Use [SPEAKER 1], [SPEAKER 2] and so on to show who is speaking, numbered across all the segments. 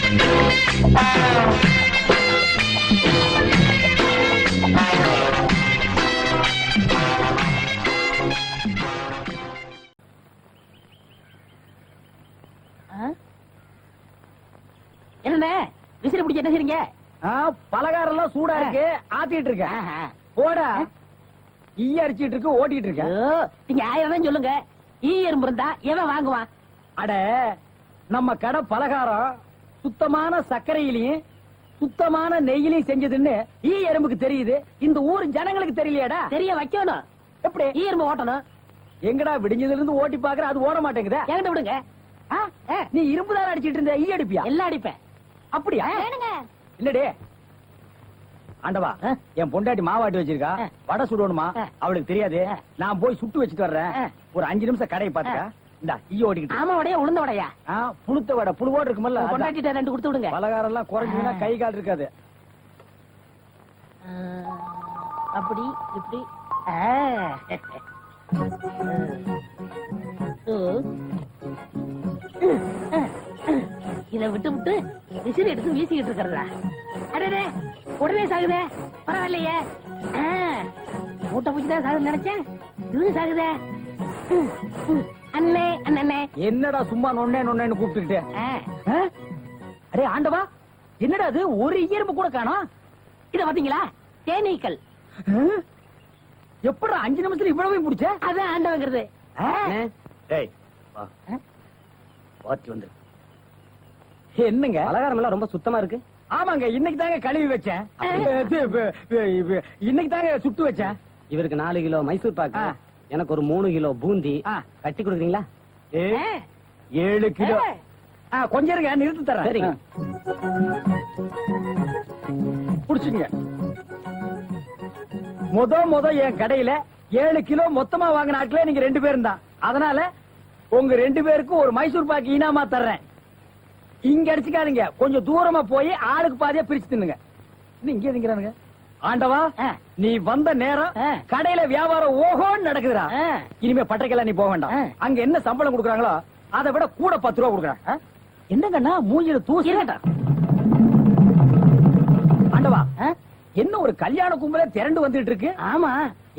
[SPEAKER 1] என்ன விசிறி பிடிக்க என்ன செய்றீங்க?
[SPEAKER 2] பலகாரம் எல்லாம் சூடா இருக்கு, ஆத்திட்டு இருக்கேன். போட ஈ அரிச்சிட்டு இருக்கு, ஓட்டிட்டு இருக்கேன்.
[SPEAKER 1] நீங்க 1000 சொல்லுங்க. ஈ எறும்பு இருந்தா எவன் வாங்குவான்?
[SPEAKER 2] அட, நம்ம கடை பலகாரம் சுத்தமான சர்க்கரையிலையும் சுத்தமான நெய்யிலையும் செஞ்சதுன்னு ஈ எறும்புக்கு தெரியுது. இந்த ஊர் ஜனங்களுக்கு தெரியலையாடா?
[SPEAKER 1] தெரிய வைக்கணும்.
[SPEAKER 2] எப்படி
[SPEAKER 1] ஈ எறும்பு ஓட்டணும்?
[SPEAKER 2] எங்கடா விடிஞ்சதுல இருந்து ஓட்டி பாக்குற, அது ஓட மாட்டேங்குதா?
[SPEAKER 1] என்கிட்ட விடுங்க.
[SPEAKER 2] நீ இரும்பு தான் அடிச்சிட்டு இருந்த, ஈ அடிப்பியா?
[SPEAKER 1] எல்லாம் அடிப்பேன்.
[SPEAKER 2] அப்படியா? இல்லடே ஆண்டவா, என் பொண்டாட்டி மாவாட்டி வச்சிருக்கா, வடை சுடணுமா? அவளுக்கு தெரியாது. நான் போய் சுட்டு வச்சுட்டு வர்றேன். ஒரு 5 நிமிஷம் கடையை பாத்துக்க. இந்த ஈ ஓடிக்கிட்டு.
[SPEAKER 1] ஆமா, வடையா உளுந்த வடையா?
[SPEAKER 2] புளுத்த வடை, புழுவோடு இருக்குமல்ல.
[SPEAKER 1] பொண்டாட்டிட்ட 2 கொடுத்து விடுங்க.
[SPEAKER 2] பலகாரம் எல்லாம் குறைஞ்சுனா கை கால் இருக்காது.
[SPEAKER 1] அப்படி இப்படி. இதை விட்டு விட்டு விசிறி எடுத்து வீசிக்கிட்டு இருக்கிறதா? அடே, உடனே சாகுதே. பரவாயில்லையே, மூட்டை பூச்சிதான் சாகுது நினைச்சேன். இது சாகுதே. அண்ணே அண்ணே,
[SPEAKER 2] என்னடா சும்மா நொண்ணே நொண்ணேன்னு கூப்பிட்டுக்கிட்டு? அடே ஆண்டவா, என்னடா அது, ஒரு இயற்பு கூட காணோம்.
[SPEAKER 1] இத பாத்தீங்களா? தேனீக்கள்.
[SPEAKER 2] எப்படி 5 நிமிஷத்துல இவ்வளவு பிடிச்ச?
[SPEAKER 1] அதான் ஆண்டவங்கிறது.
[SPEAKER 2] என்னங்க பலகாரம் எல்லாம் ரொம்ப சுத்தமா இருக்கு? ஆமாங்க, இன்னைக்கு தாங்க கழுவி வச்சேன். இன்னைக்கு தாங்க சுட்டு வச்சேன்.
[SPEAKER 3] இவருக்கு 4 கிலோ மைசூர் பாக்கு, எனக்கு ஒரு 3 கிலோ பூந்தி கட்டி கொடுக்குறீங்களா?
[SPEAKER 2] 7 கிலோ. கொஞ்சம் இருங்க, நிறுத்து தரேன்.
[SPEAKER 3] சரிங்க.
[SPEAKER 2] புடிச்சுங்க. முத என் கடையில 7 கிலோ மொத்தமா வாங்கின ஆட்களே நீங்க 2 பேரும் தான். அதனால உங்க 2 பேருக்கும் ஒரு மைசூர் பாக்கு இனாமா தர்றேன். இங்க அடிச்சுக்காதீங்க, கொஞ்சம் தூரமா போய் ஆளுக்கு பாதியா பிரிச்சு தின்னுங்க. இங்க திங்கிறானுங்க. ஆண்டவா, நீ வந்த நேரம் கடையில வியாபாரம் ஓஹோன்னு நடக்குதுடா. இனிமே பட்டறைக்கெல்லாம் நீ போக வேண்டாம். அங்க என்ன சம்பளம் கொடுக்குறாங்களோ அதை விட கூட 10 ரூபா கொடுக்குறாங்க. என்னங்கண்ணா மூஞ்சில தூசி? ஆண்டவா, என்ன ஒரு கல்யாண கும்பல திரண்டு வந்துட்டு இருக்கு?
[SPEAKER 1] ஆமா,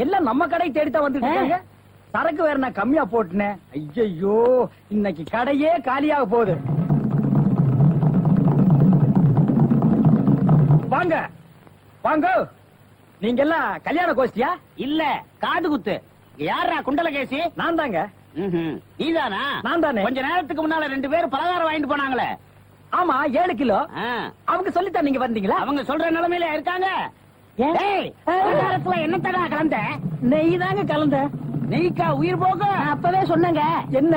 [SPEAKER 2] எல்லாம் நம்ம கடை தேடித்தான் வந்துட்டு இருக்காங்க. சரக்கு வேற நான் கம்மியா போட்டுனேன். ஐயோ, இன்னைக்கு கடையே காலியாக போகுது. வாங்க வாங்க, நீங்க எல்லாம் கல்யாண கோஷ்டியா?
[SPEAKER 1] இல்ல, காது குத்து. யாரா குண்டலகேசி?
[SPEAKER 2] நான் தாங்க.
[SPEAKER 1] நீதானா?
[SPEAKER 2] நான் தானே.
[SPEAKER 1] கொஞ்ச நேரத்துக்கு முன்னால 2 பேரும் பலகாரம் வாங்கிட்டு போனாங்களே.
[SPEAKER 2] ஆமா, 7 கிலோ. அவங்க சொல்லித்தான் நீங்க வந்தீங்களா?
[SPEAKER 1] அவங்க சொல்ற நிலைமையில இருக்காங்க. பலகாரத்துல என்னத்தடா கலந்த?
[SPEAKER 2] நெய் தாங்க கலந்த.
[SPEAKER 1] நெய்க்கா உயிர் போக? அப்பவே சொன்னங்க.
[SPEAKER 2] என்ன?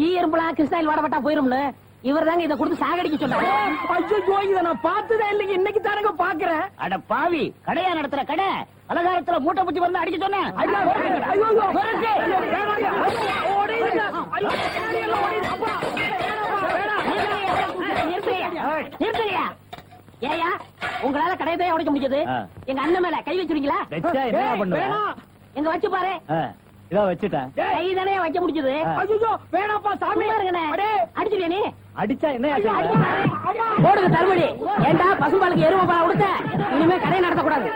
[SPEAKER 1] ஈ எறும்புலாம் கிருஷ்ணாயில் வாடப்பட்டா போயிரும்னு. இவர் தாங்க இதை கொடுத்து சாகடிக்க சொன்னாங்க.
[SPEAKER 2] ஐயோ, இதை நான் பார்த்ததே இல்லைங்க, இன்னைக்கு தானங்க பாக்குறேன்.
[SPEAKER 1] அட பாவி, கடையா நடத்துற கடை, பலகாரத்துல மூட்டை பூச்சி வந்து அடிக்க சொன்னேன். ஏயா, உங்களால கடையதான் உடைக்க முடிஞ்சது. எங்க அண்ணன் மேல கை வச்சிருக்கீங்களா? எங்க வச்சு பாரு.
[SPEAKER 2] இதோ வச்சுட்டேன்.
[SPEAKER 1] கை தானே வைக்க முடிஞ்சது.
[SPEAKER 2] வேணாப்பா சாமி,
[SPEAKER 1] அடிச்சுடியா நீ?
[SPEAKER 2] அடிச்சா என்ன
[SPEAKER 1] போடுங்க தருமடி. ஏண்டா பசும்பாலுக்கு எருமை பாலை கொடுத்த? இனிமே கடையை நடத்தக்கூடாது.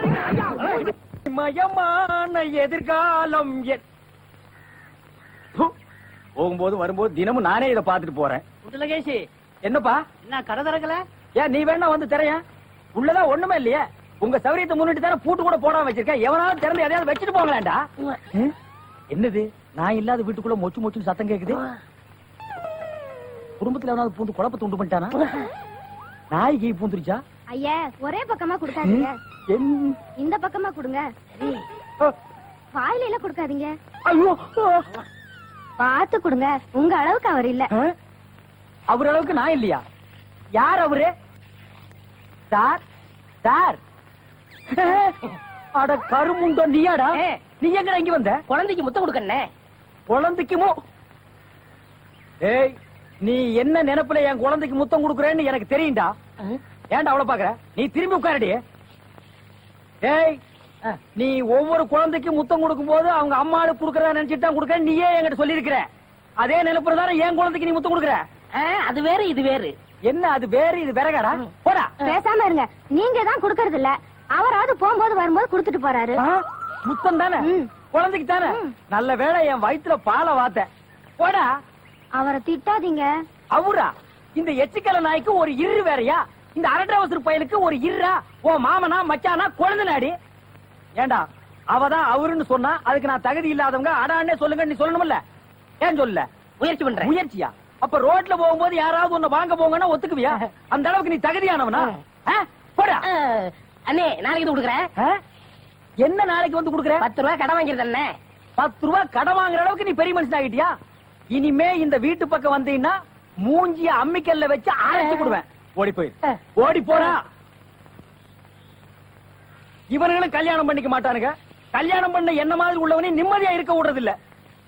[SPEAKER 2] மயமான எதிர்காலம். போகும்போது வரும்போது தினமும் நானே இதை பாத்துட்டு போறேன்.
[SPEAKER 1] குண்டலகேசி,
[SPEAKER 2] என்னப்பா?
[SPEAKER 1] என்ன கடை திறக்கல?
[SPEAKER 2] ஏன் நீ வேணா வந்து திரையா? உள்ளதான் ஒண்ணுமே இல்லையே. உங்க சௌரியத்தை முன்னிட்டு தானே பூட்டு கூட போடாம வச்சிருக்கேன். எவனாவது திறந்து எதையாவது வச்சுட்டு போங்களாண்டா. என்னது, நான் இல்லாத வீட்டுக்குள்ள மொச்சு மொச்சு சத்தம் கேக்குது? குடும்பத்துல எவனாவது பூந்து குழப்பத்தை உண்டு பண்ணிட்டானா? நாய்க்கு பூந்துருச்சா?
[SPEAKER 4] ஐயா, ஒரே பக்கமா கொடுக்காதீங்க, இந்த பக்கமா கொடுங்க. வாயில எல்லாம் கொடுக்காதீங்க.
[SPEAKER 2] ஐயோ,
[SPEAKER 4] பார்த்து கொடுங்க. உங்க அளவுக்கு அவர் இல்ல.
[SPEAKER 2] அவர் அளவுக்கு நான் இல்லையா? யார் அவரு? Sir sir. அட கருமுண்டோ, நீயாடா? நீ எங்க இங்க வந்த?
[SPEAKER 1] குழந்தைக்கு முத்தம் கொடுக்கண்ணே.
[SPEAKER 2] குழந்தைக்குமோ? ஏய், நீ என்ன நினைப்புல என் குழந்தைக்கு முத்தம் கொடுக்குறேன்னு எனக்கு தெரியும்டா. ஏன்டா அவ்வளவு பாக்குற? நீ திரும்பி உட்காரடி. ஏய், நீ ஒவ்வொரு குழந்தைக்கு முத்தம் கொடுக்கும் போது அவங்க அம்மாளுக்கு கொடுக்கறதா நினைச்சிட்டு தான் கொடுக்க. நீயே என்கிட்ட சொல்லி இருக்கிற. அதே நினைப்புல தானே என் குழந்தைக்கு நீ முத்தம் கொடுக்குற.
[SPEAKER 1] அது வேற இது வேறு.
[SPEAKER 2] என்ன அது வேறு இது விறகாடா? போடா.
[SPEAKER 4] பேசாம இருங்க. நீங்க தான் குடுக்கறது இல்ல. அவராவது போகும்போது வரும்போது குடுத்துட்டு போறாரு.
[SPEAKER 2] முத்தம் தானே, குழந்தைக்கு தானே. நல்ல வேளை என் வயித்துல பாலை வாத்த. போடா.
[SPEAKER 4] அவரை திட்டாதீங்க.
[SPEAKER 2] அவரா? இந்த எச்சிக்கல நாய்க்கு ஒரு இரு வேறையா? இந்த அரட்டவசர் பயலுக்கு ஒரு இருரா? ஓ மாமனா மச்சானா குழந்தை நாடி. ஏண்டா அவதான் அவருன்னு சொன்னா அதுக்கு நான் தகுதி இல்லாதவங்க அடான்னே சொல்லுங்க நீ சொல்லணும்ல? ஏன் சொல்ல?
[SPEAKER 1] முயற்சி பண்றேன்.
[SPEAKER 2] முயற்சியா? அப்ப ரோட்ல போகும்போது யாராவது ஒண்ணு வாங்க போங்கன்னா ஒத்துக்குவியா? அந்த அளவுக்கு நீ தகுதியானவனா? போடா.
[SPEAKER 1] அண்ணே நாளைக்கு கொடுக்குறேன்.
[SPEAKER 2] என்ன நாளைக்கு வந்து கொடுக்குற?
[SPEAKER 1] 10 ரூபாய் கடன் வாங்கிருந்தேன் அண்ணே.
[SPEAKER 2] 10 ரூபாய் கடன் வாங்குற அளவுக்கு நீ பெரிய மனுஷன் ஆகிட்டியா? இனிமே இந்த வீட்டு பக்கம் வந்தீங்கன்னா மூஞ்சிய அம்மிக்கல்ல வச்சு அரைச்சு விடுவேன். ஓடி போய் ஓடி போடா. இவனுங்களும் கல்யாணம் பண்ணிக்க மாட்டானுங்க. கல்யாணம் பண்ண என்ன மாதிரி உள்ளவனே நிம்மதியா இருக்க விடுறது இல்ல.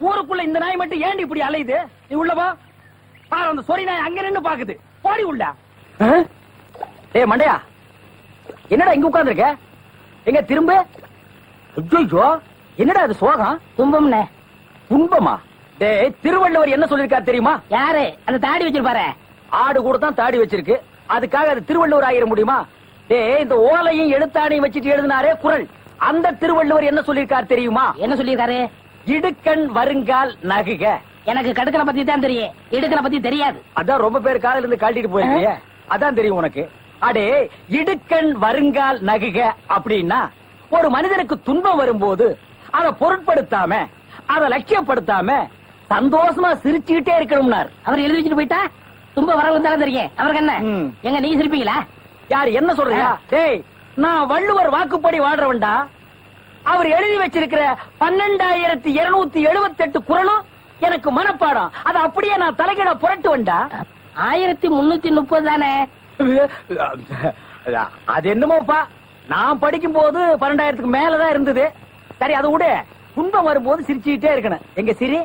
[SPEAKER 2] ஊருக்குள்ள இந்த நாய் மட்டும் ஏண்டி இப்படி அலையுது? நீ உள்ளவா பாரு, அந்த சொறி நாய் அங்க நின்னு பாக்குது. போடி உள்ள. ஏய் மண்டையா, என்னடா இங்க உட்கார்ந்து இருக்க? எங்க திரும்ப? ஐயோ என்னடா அது சோகம்?
[SPEAKER 1] துன்பம்ண்ணே.
[SPEAKER 2] துன்பமா? டேய் திருவள்ளுவர் என்ன சொல்லிருக்காரு தெரியுமா?
[SPEAKER 1] யாரு அந்த தாடி வச்சிருப்பாரு?
[SPEAKER 2] ஆடு கூட தான் தாடி வச்சிருக்கு, அதுக்காக அது திருவள்ளுவர் ஆகிட முடியுமா? டேய் இந்த ஓலையும் எழுத்தாணையும் வச்சுட்டு எழுதினாரே குறள், அந்த திருவள்ளுவர் என்ன சொல்லிருக்காரு தெரியுமா?
[SPEAKER 1] என்ன சொல்லிருக்காரு?
[SPEAKER 2] இடுக்கண் வருங்கால் நகுக.
[SPEAKER 1] எனக்கு கடுக்கனை பத்தி தான் தெரியும், இடுக்கனை பத்தி தெரியாது.
[SPEAKER 2] அதான் ரொம்ப பேர் காலையில இருந்து காட்டிட்டு போயிருக்கீங்க, அதான் தெரியும் உனக்கு. அடே இடுக்கண் வருங்கால் நகுக அப்படின்னா ஒரு மனிதனுக்கு துன்பம் வரும்போது அதை பொருட்படுத்தாம அதை லட்சியப்படுத்தாம சந்தோஷமா சிரிச்சுக்கிட்டே இருக்கணும்னார்.
[SPEAKER 1] அவர் எழுதி வச்சுட்டு போயிட்டா துன்பம் வரவங்க தானே தெரியும். அவருக்கு என்ன எங்க நீங்க சிரிப்பீங்களா?
[SPEAKER 2] யார் என்ன சொல்றியா? டேய் நான் வள்ளுவர் வாக்குப்படி வாழ்றவன்டா. அவர் எழுதி வச்சிருக்கிற 12,278 குறளும் எனக்கு மனப்பாடம். அது அப்படியே நான் தலைகீழ புரட்டுவன்டா.
[SPEAKER 1] 1330 தானே?
[SPEAKER 2] அது என்னமோப்பா, நான் படிக்கும் போது 12,000க்கு மேலதான் இருந்தது. சரி அதை விட துன்பம் வரும்போது சிரிச்சுக்கிட்டே இருக்கணும். எங்க சிரி,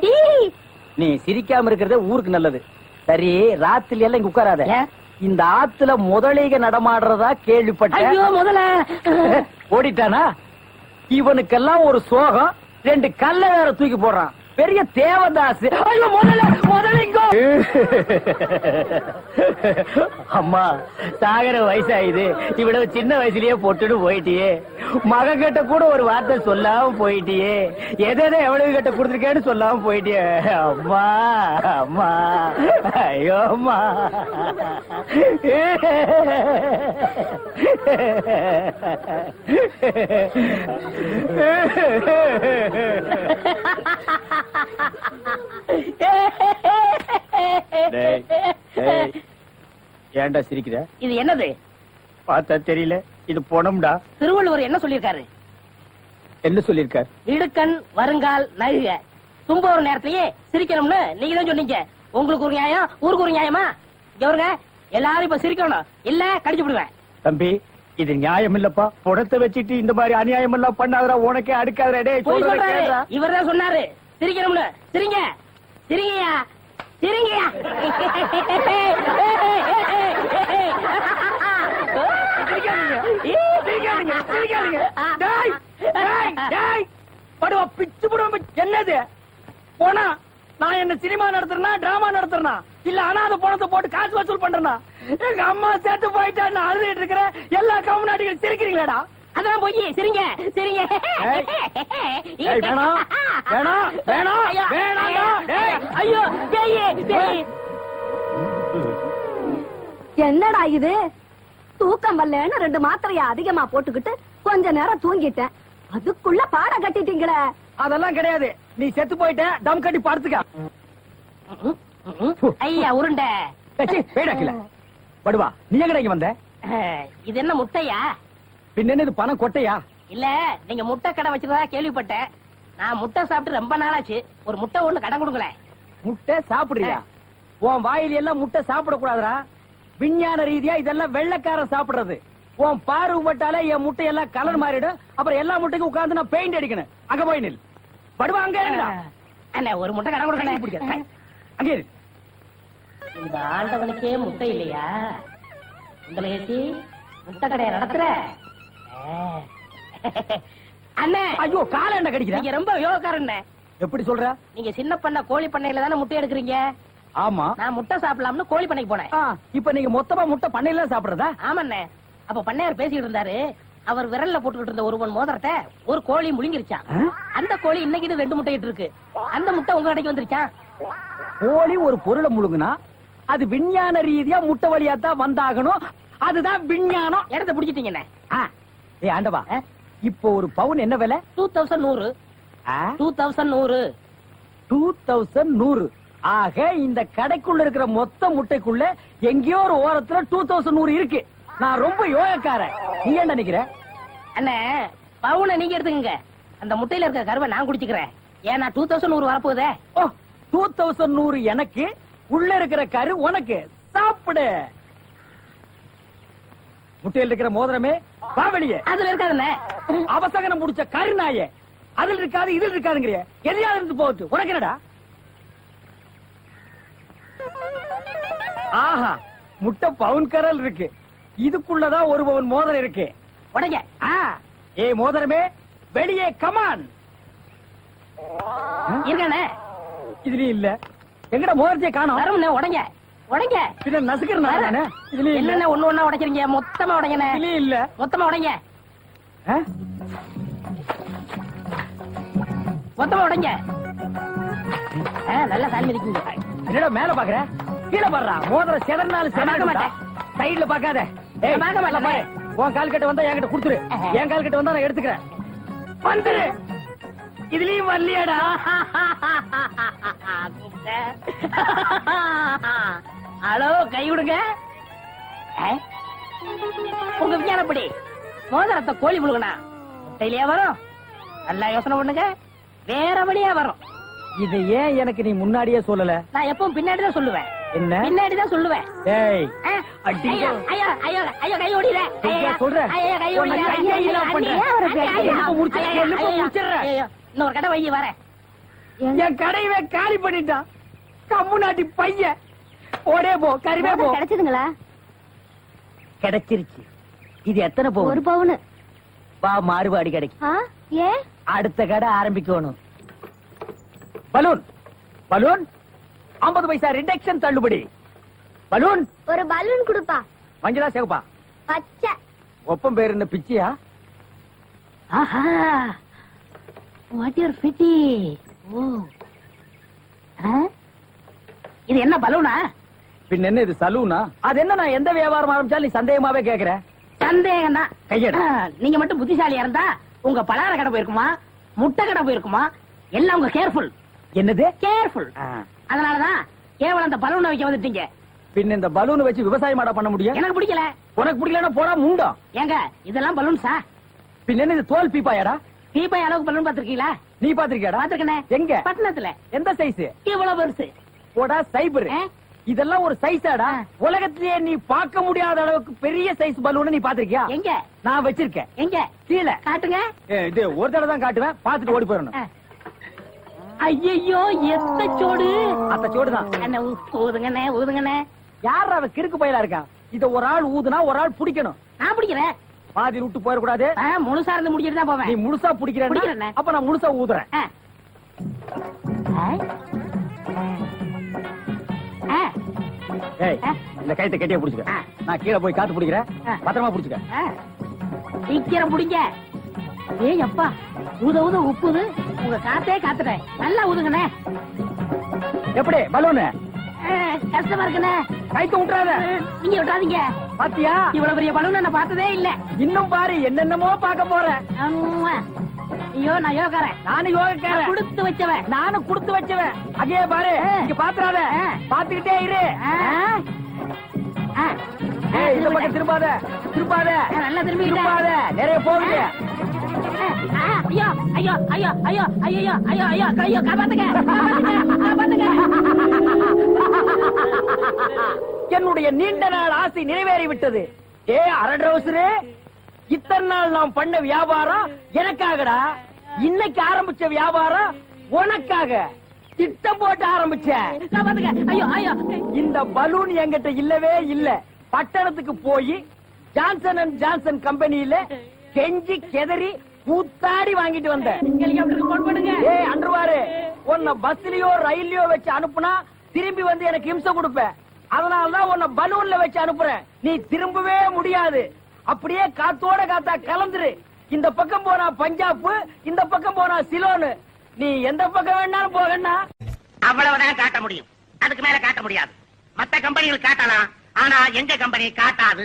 [SPEAKER 2] நீ சிரிக்காம இருக்கிறதே ஊருக்கு நல்லது. சரி ராத்திரி எல்லாம் இங்க உட்காராத. இந்த ஆத்துல முதலீக நடமாடுறதா கேள்விப்பட்டேன்.
[SPEAKER 1] ஐயோ முதல்ல
[SPEAKER 2] ஓடிட்டானா? இவனுக்கெல்லாம் ஒரு சோகம், 2 கல்ல வேற தூக்கி போடுறான். பெரிய தேவதாஸ். ஐயோ முதல்ல முதலிங்கோ. அம்மா சாகர வயசாயுது, இவ்வளவு சின்ன வயசுலயே போட்டுட்டு போயிட்டியே. மக கிட்ட கூட ஒரு வார்த்தை சொல்லாம போயிட்டியே. எதை எவ்வளவு கிட்ட கொடுத்துருக்கேன்னு சொல்லாம போயிட்டியே. அம்மா அம்மா ஐயோ அம்மா. ஏன்டா சிரிக்கிற?
[SPEAKER 1] இது என்னது?
[SPEAKER 2] பார்த்தா தெரியல, இது போனோம்டா.
[SPEAKER 1] திருவள்ளுவர் என்ன சொல்லிருக்காரு?
[SPEAKER 2] என்ன சொல்லிருக்காரு?
[SPEAKER 1] இடுக்கண் வருங்கால் நகுக. துன்ப ஒரு நேரத்திலேயே சிரிக்கணும்னு நீங்க தான் சொன்னீங்க. உங்களுக்கு ஒரு நியாயம், ஊருக்கு ஒரு நியாயமா? இவருங்க எல்லாரும் இப்ப சிரிக்கணும், இல்ல கடிச்சு விடுவேன்.
[SPEAKER 2] தம்பி இது நியாயம் இல்லப்பா. புடத்தை வச்சுட்டு இந்த மாதிரி அநியாயம் எல்லாம் பண்ணாதரா, உனக்கே அடுக்காதரா.
[SPEAKER 1] இவர் தான் சொன்னாரு சிரிக்கணும்னு. சிரிங்க சிரிங்கயா சிரிங்கயா.
[SPEAKER 2] என்னது போனா? நான் என்ன சினிமா நடத்துறனா டிராமா நடத்துறனா இல்ல அனாதை பணத்தை போட்டு காசு வசூல் பண்றேனா? எங்க அம்மா சேர்த்து போயிட்டா அழுதுட்டு இருக்கிற எல்லா கம்முனாட்டிகள் சிரிக்கிறீங்களாடா?
[SPEAKER 1] அதான் போய் சிரிங்க சிரிங்க.
[SPEAKER 2] வேணாம் வேணாம் வேணாம் வேணாம்.
[SPEAKER 1] ஐயோ
[SPEAKER 4] என்னடா இது? தூக்கம் வரலன்னு 2 மாத்திரைய அதிகமா போட்டுக்கிட்டு கொஞ்ச நேரம் தூங்கிட்டேன். அதுக்குள்ள பாட கட்டிட்டீங்களே.
[SPEAKER 2] அதெல்லாம் கிடையாது, நீ செத்து போயிட்ட, டம் கட்டி படுத்துக்க.
[SPEAKER 1] ஐயா உருண்டை
[SPEAKER 2] படுவா. நீ எங்கடா இங்க வந்த?
[SPEAKER 1] இது என்ன முட்டையா?
[SPEAKER 2] பின்ன இது பணம் கொட்டையா?
[SPEAKER 1] இல்ல நீங்க முட்டை கடை வச்சிருந்தா கேள்விப்பட்டேன். நான் முட்டை சாப்பிட்டு ரொம்ப நாளாச்சு. ஒரு முட்டை ஒண்ணு கடன் கொடுங்களேன்.
[SPEAKER 2] முட்டை சாப்பிடுறியா? உன் வாயில எல்லாம் முட்டை சாப்பிட கூடாதுடா. விஞ்ஞான ரீதியா இதெல்லாம் வெள்ளைக்காரன் சாப்பிடுறது. உன் பார்வை பட்டாலே என் முட்டை எல்லாம் கலர் மாறிடும். அப்புறம் எல்லா முட்டைக்கும் உட்கார்ந்து நான் பெயிண்ட் அடிக்கணும். அங்க போய் நில். படுவா அங்க
[SPEAKER 1] அண்ணா, ஒரு முட்டை கடன் கொடுக்கணும்.
[SPEAKER 2] அங்க இரு.
[SPEAKER 1] இந்த ஆண்டவனுக்கே முட்டை இல்லையா? உங்களை ஏற்றி முட்டை கடையை நடத்துற அண்ணே.
[SPEAKER 2] ஐயோ கால என்ன கடிக்கிற?
[SPEAKER 1] நீங்க ரொம்ப யோகக்காரன்.
[SPEAKER 2] எப்படி சொல்ற?
[SPEAKER 1] நீங்க சின்ன பண்ண கோழி பண்ணையில தானே முட்டை எடுக்கிறீங்க.
[SPEAKER 2] ஆமா.
[SPEAKER 1] நான் முட்டை சாப்பிடலாம்னு கோழி பண்ணைக்கு போனேன்.
[SPEAKER 2] இப்ப நீங்க மொத்தமா முட்டை பண்ணையில சாப்பிடுறதா?
[SPEAKER 1] ஆமாண்ணே. அப்ப பண்ணையார் பேசிட்டு இருந்தாரு. அவர் விரல்ல போட்டுக்கிட்டு இருந்த ஒரு பொன் மோதிரத்தை ஒரு கோழி முழுங்கிருச்சான். அந்த கோழி இன்னைக்கு 2 முட்டை இட்டு இருக்கு. அந்த முட்டை உங்க கடைக்கு வந்துருச்சான்.
[SPEAKER 2] கோழி ஒரு பொருளை முழுங்குனா அது விஞ்ஞான ரீதியா முட்டை வழியா தான் வந்தாகணும். அதுதான் விஞ்ஞானம்.
[SPEAKER 1] இடத்த பிடிச்சிட்டீங்கண்ணே.
[SPEAKER 2] ஏய் ஆண்டவா, இப்போ ஒரு பவுன் என்ன விலை?
[SPEAKER 1] 2100. 2100.
[SPEAKER 2] 2100. ஆக இந்த கடைக்குள்ள இருக்கிற மொத்த முட்டைக்குள்ள எங்கேயோ ஒரு ஓரத்துல 2100 இருக்கு. நான் ரொம்ப யோகக்காரன். நீ என்ன நினைக்கிற?
[SPEAKER 1] அண்ணே, பவுனை நீங்க எடுத்துக்கங்க. அந்த முட்டையில இருக்கிற கருவை நான் குடிச்சுக்கிறேன். ஏன்னா 2100 வரப்போகுதே.
[SPEAKER 2] ஓ, 2100 எனக்கு, உள்ள இருக்கிற கரு உனக்கு. சாப்பிடு. முட்டையில் இருக்கிற மோதிரமே வா வெளியே.
[SPEAKER 1] அதுல இருக்காதுண்ணே.
[SPEAKER 2] அவசகனம் முடிச்ச கரு நாயே. அதுல இருக்காது இதுல இருக்காதுங்கிறிய. எதையாவது இருந்து போகுது. உனக்கு என்னடா? ஆஹா, முட்டை பவுன் கரல் இருக்கு. இதுக்குள்ளதான் ஒரு பவுன் மோதிரம் இருக்கு.
[SPEAKER 1] உடைங்க.
[SPEAKER 2] ஏ மோதிரமே வெளியே கமான்.
[SPEAKER 1] இருக்கண்ணே.
[SPEAKER 2] இதுலயும் இல்ல. எங்கட மோதிரத்தையே காணோம்.
[SPEAKER 1] வரும்ண்ணே. உடைங்க உடைங்க.
[SPEAKER 2] பின்ன நசுக்கிறேன். இதுலயும் இல்ல.
[SPEAKER 1] என்னண்ணே ஒண்ணு ஒண்ணா உடைக்கிறீங்க? மொத்தமா உடைங்கண்ணே.
[SPEAKER 2] இதுலயும் இல்ல.
[SPEAKER 1] மொத்தமா உடைங்க. மொத்தமா உடைங்க. நல்லா சாமி இருக்கீங்க.
[SPEAKER 2] என்னடா மேல பாக்குற? கீழே பாடுறா. மோதிரம் செதறினாலும்
[SPEAKER 1] பார்க்க மாட்டேன்.
[SPEAKER 2] சைடுல பாக்காத.
[SPEAKER 1] பார்க்க மாட்டேன்.
[SPEAKER 2] உன் கால் கட்ட வந்தா என்கிட்ட குடுத்துரு. என் கால் கட்ட வந்தா நான் எடுத்துக்கிறேன். வந்துரு. இதுலயும் வரலையாடா?
[SPEAKER 1] ஹலோ, கை விடுங்க. உங்க விஞ்ஞானப்படி மோதிரத்தை கோழி முழுகனா முட்டையிலேயே வரும். நல்லா யோசனை பண்ணுங்க. வேற வழியா வரும்.
[SPEAKER 2] இது ஏன் எனக்கு நீ முன்னாடியே சொல்லல?
[SPEAKER 1] நான் எப்பவும் பின்னாடிதான் சொல்லுவேன்.
[SPEAKER 2] என்ன?
[SPEAKER 1] பின்னாடிதான் சொல்லுவேன்.
[SPEAKER 2] ஏய்,
[SPEAKER 1] ஐயோ ஐயோ ஐயோ ஐயோ, கை ஓடிற.
[SPEAKER 2] சொல்றேன்.
[SPEAKER 1] ஐயோ, கை ஓடிற. இன்னொரு கடை வைய வரேன்.
[SPEAKER 2] என் கடையவே காலி பண்ணிட்டான். கம்முனாட்டி பையன். ஓடே போ, கறிவே போ.
[SPEAKER 4] கிடைச்சதுங்களா?
[SPEAKER 2] கிடைச்சிருச்சு. இது எத்தனை பவுன்?
[SPEAKER 4] 1 பவுன்.
[SPEAKER 2] வா, மாறுபாடி கிடைக்கும்.
[SPEAKER 4] ஏன்?
[SPEAKER 2] அடுத்த கடை ஆரம்பிக்கணும். பலூன் பலூன் 50 பைசா ரிடக்ஷன் தள்ளுபடி. பலூன்.
[SPEAKER 4] ஒரு பலூன் கொடுப்பா.
[SPEAKER 2] மஞ்சளா சேவப்பா?
[SPEAKER 4] பச்சை.
[SPEAKER 2] ஒப்பம் பேர் என்ன பிச்சியா?
[SPEAKER 1] ஆஹா, வாட் யூர் பிட்டி. ஓ, இது என்ன பலூனா?
[SPEAKER 2] பின் என்ன இது சலூனா? அது என்ன, நான் எந்த வியாபாரம் ஆரம்பிச்சாலும் நீ சந்தேகமாவே கேக்குற.
[SPEAKER 1] சந்தேகம் தான்.
[SPEAKER 2] கையெடு.
[SPEAKER 1] நீங்க மட்டும் புத்திசாலியா இருந்தா உங்க பலகார கடை போயிருக்குமா, முட்டை கடை போயிருக்குமா, எல்லாம் உங்க கேர்ஃபுல்.
[SPEAKER 2] என்னது
[SPEAKER 1] கேர்ஃபுல்? அதனாலதான் கேவலம் அந்த பலூனை வைக்க வந்துட்டீங்க.
[SPEAKER 2] பின் இந்த பலூன் வச்சு விவசாயம் பண்ண முடியும்?
[SPEAKER 1] எனக்கு பிடிக்கல.
[SPEAKER 2] உனக்கு பிடிக்கலன்னா போடா முண்டம்.
[SPEAKER 1] ஏங்க, இதெல்லாம் பலூன்ஸா?
[SPEAKER 2] பின் என்ன இது தோல் பீப்பாயாடா?
[SPEAKER 1] பீப்பாய் அளவுக்கு பலூன் பாத்திருக்கீங்களா?
[SPEAKER 2] நீ பாத்திருக்கியாடா?
[SPEAKER 1] பாத்திருக்கனே.
[SPEAKER 2] எங்க?
[SPEAKER 1] பட்டணத்துல.
[SPEAKER 2] எந்த சைஸ்?
[SPEAKER 1] இவ்வளவு பெருசு.
[SPEAKER 2] போடா சைபர். இதெல்லாம் ஒரு சைஸாடா? உலகத்திலேயே நீ பார்க்க முடியாத அளவுக்கு பெரிய சைஸ் பலூன் நீ பாத்திருக்கியா?
[SPEAKER 1] எங்க?
[SPEAKER 2] நான் வச்சிருக்கேன்.
[SPEAKER 1] எங்க?
[SPEAKER 2] கீழே
[SPEAKER 1] காட்டுங்க.
[SPEAKER 2] இது ஒரு தடவை தான் காட்டுவேன். பாத்துட்டு ஓடி போயிடணும்.
[SPEAKER 1] ஐயோ, எத்த சோடு.
[SPEAKER 2] அந்த சோடுதான்.
[SPEAKER 1] என்ன ஊதுங்கண்ணே, ஊதுங்கண்ணே.
[SPEAKER 2] யார் அவ கிறுக்கு பயலா இருக்கா? இத ஒரு ஆள் ஊதுனா ஒரு ஆள் பிடிக்கணும்.
[SPEAKER 1] நான் பிடிக்கிறேன்.
[SPEAKER 2] பாதி விட்டு போயிடக்கூடாது.
[SPEAKER 1] முழுசா இருந்து முடிச்சிட்டு தான் போவேன்.
[SPEAKER 2] நீ முழுசா பிடிக்கிறேன். அப்ப நான் முழுசா ஊதுறேன். ஏய், இந்த கைத்தை கட்டியா புடிச்சுக்க. நான் கீழே போய் காத்து பிடிக்கிறேன். பத்திரமா புடிச்சுக்க.
[SPEAKER 1] சீக்கிரம் பிடிங்க. ஏய் அப்பா, ஊத ஊத உப்புது. உங்க காத்தே காத்துட்டேன். நல்லா ஊதுங்கண்ணே.
[SPEAKER 2] எப்படி பலூனு?
[SPEAKER 1] கஷ்டமா இருக்குண்ணே.
[SPEAKER 2] கைத்து விட்டுறாத.
[SPEAKER 1] நீங்க விட்டாதீங்க.
[SPEAKER 2] பாத்தியா,
[SPEAKER 1] இவ்வளவு பெரிய பலூன் நான் பார்த்ததே இல்ல.
[SPEAKER 2] இன்னும் பாரு, என்னென்னமோ பார்க்க போறேன்.
[SPEAKER 1] ஐயோ, நான் யோகாரன்.
[SPEAKER 2] நானும் யோகக்காரன்.
[SPEAKER 1] கொடுத்து வச்சவன்.
[SPEAKER 2] நானும் கொடுத்து வச்சவன். அங்கே பாரு, இங்க பாத்துறாத. பாத்துக்கிட்டே இரு. இந்த பக்கம் திரும்பாத, திரும்பாத.
[SPEAKER 1] நல்லா திரும்பி
[SPEAKER 2] திரும்பாத. நிறைய போகுது.
[SPEAKER 1] ஐயோ ஐயோ ஐயோ ஐயோ ஐயோ ஐயோ ஐயோ ஐயோ, காப்பாத்துங்க, காப்பாத்துங்க.
[SPEAKER 2] என்னுடைய நீண்ட நாள் ஆசை நிறைவேறி விட்டது. ஏ அரட்ரவுசரே, இத்தனை நாள் நாம் பண்ண வியாபாரம் எனக்காகடா. இன்னைக்கு ஆரம்பிச்ச வியாபாரம் உனக்காக. திட்டம் போட்டு ஆரம்பிச்சேன்.
[SPEAKER 1] ஐயோ ஐயோ,
[SPEAKER 2] இந்த பலூன் என்கிட்ட இல்லவே இல்ல. பட்டணத்துக்கு போய் ஜான்சன் அண்ட் ஜான்சன் கம்பெனியில கெஞ்சி கெதறி கூத்தாடி வாங்கிட்டு வந்தேன்.
[SPEAKER 1] ஹெலிகாப்டருக்கு போன் பண்ணுங்க.
[SPEAKER 2] ஏய் அன்றுவாரு, உன்னை பஸ்லயோ ரயில்லயோ வச்சு அனுப்புனா திரும்பி வந்து எனக்கு இம்சை கொடுப்ப. அதனாலதான் உன்னை பலூன்ல வச்சு அனுப்புறேன். நீ திரும்பவே முடியாது. அப்படியே காத்தோட காத்தா கலந்துரு. இந்த பக்கம் போனா பஞ்சாப், இந்த பக்கம் போனா சிலோனு. நீ எந்த பக்கம் வேணாலும் போகண்ணா.
[SPEAKER 5] அவ்வளவுதான் காட்ட முடியும், அதுக்கு மேல காட்ட முடியாது. மத்த கம்பெனிகள் காட்டலாம், ஆனா எங்க கம்பெனி காட்டாது.